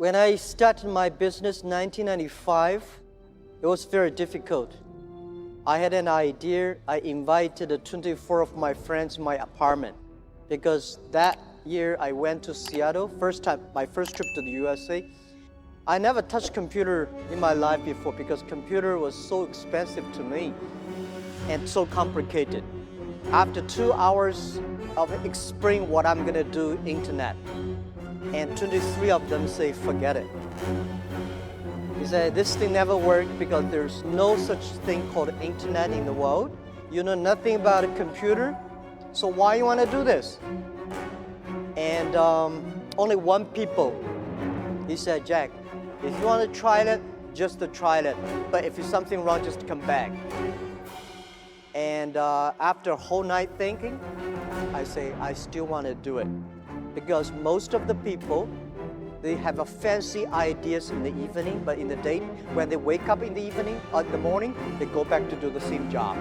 When I started my business in 1995, it was very difficult. I had an idea. I invited 24 of my friends in my apartment because that year I went to Seattle, my first trip to the USA. I never touched computer in my life before because computer was so expensive to me and so complicated. After 2 hours of explaining what I'm gonna do, internet, and 23 of them say, forget it. He said, this thing never worked because there's no such thing called internet in the world. You know nothing about a computer, so why you want to do this? And only one people, he said, Jack, if you want to try it, just to try it. But if there's something wrong, just come back. And after a whole night thinking, I say, I still want to do it. Because most of the people, they have a fancy ideas in the evening, but in the day, when they wake up in the evening or in the morning, they go back to do the same job.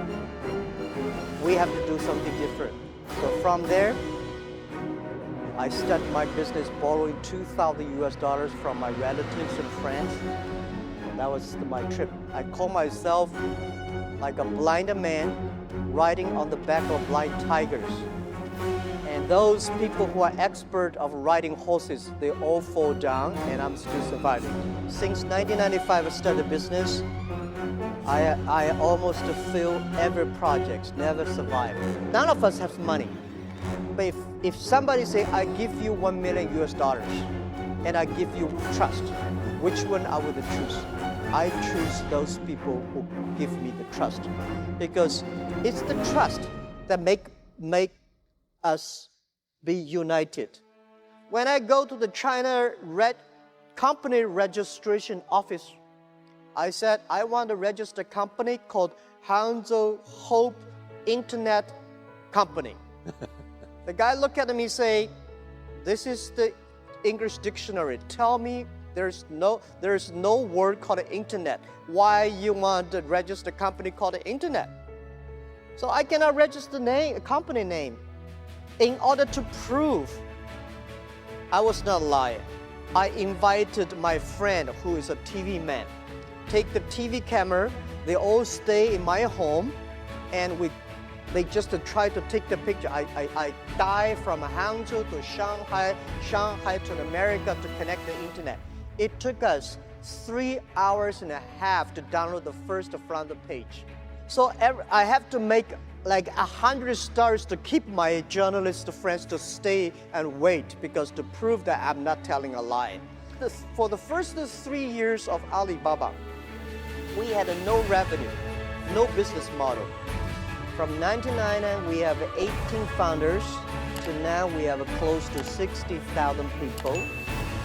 We have to do something different. So from there, I started my business borrowing $2,000 from my relatives and friends. That was my trip. I call myself like a blind man riding on the back of blind tigers. And those people who are expert of riding horses, they all fall down, and I'm still surviving. Since 1995, I started business. I almost failed every project, never survived. None of us have money. But if somebody say, I give you $1 million and I give you trust, which one I would choose? I choose those people who give me the trust. Because it's the trust that make us be united. When I go to the China company registration office, I said, I want to register a company called Hangzhou Hope Internet Company. The guy looked at me and say, this is the English dictionary. Tell me there's no word called internet. Why you want to register a company called internet? So I cannot register a company name. In order to prove I was not lying, I invited my friend who is a TV man. Take the TV camera, they all stay in my home, and they just try to take the picture. I dive from Hangzhou to Shanghai to America to connect the internet. It took us 3 hours and a half to download the first front page. So I have to make like 100 stars to keep my journalist friends to stay and wait, because to prove that I'm not telling a lie. For the first 3 years of Alibaba, we had no revenue, no business model. From 1999, we have 18 founders, to now we have close to 60,000 people.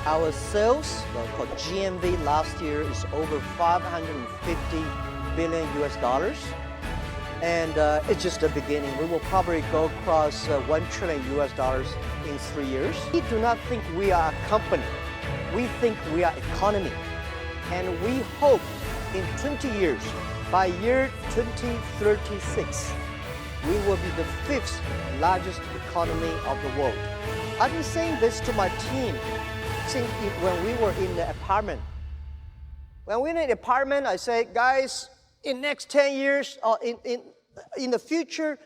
Our sales, called GMV, last year is over 550 billion US dollars. And it's just the beginning. We will probably go across 1 trillion US dollars in 3 years. We do not think we are a company. We think we are economy. And we hope in 20 years, by year 2036, we will be the 5th largest economy of the world. I've been saying this to my team since when we were in the apartment. When we're in the apartment, I say, guys, in next 10 years, or in the future,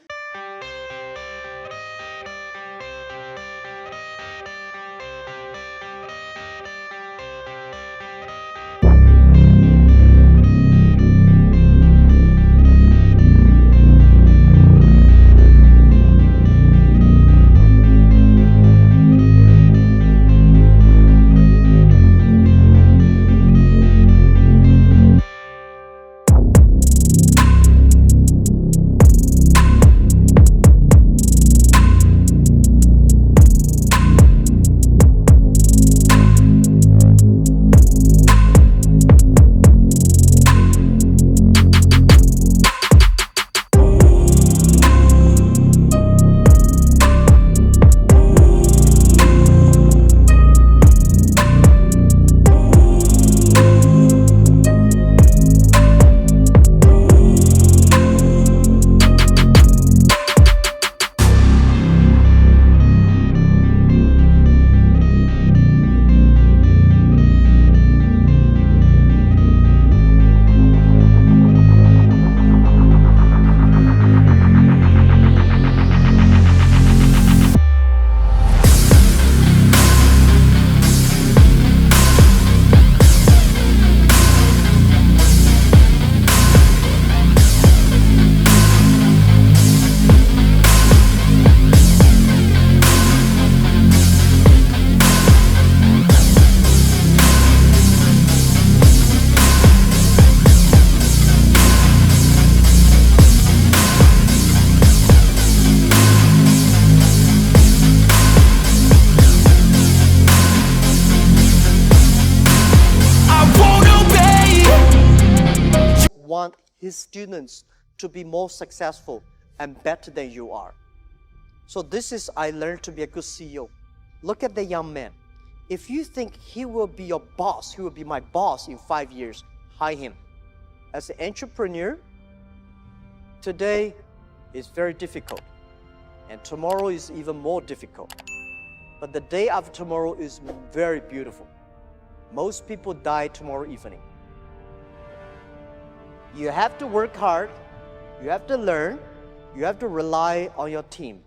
want his students to be more successful and better than you are. So this is, I learned to be a good CEO. Look at the young man. If you think he will be your boss, he will be my boss in 5 years, hire him. As an entrepreneur, today is very difficult, and tomorrow is even more difficult. But the day after tomorrow is very beautiful. Most people die tomorrow evening. You have to work hard, you have to learn, you have to rely on your team.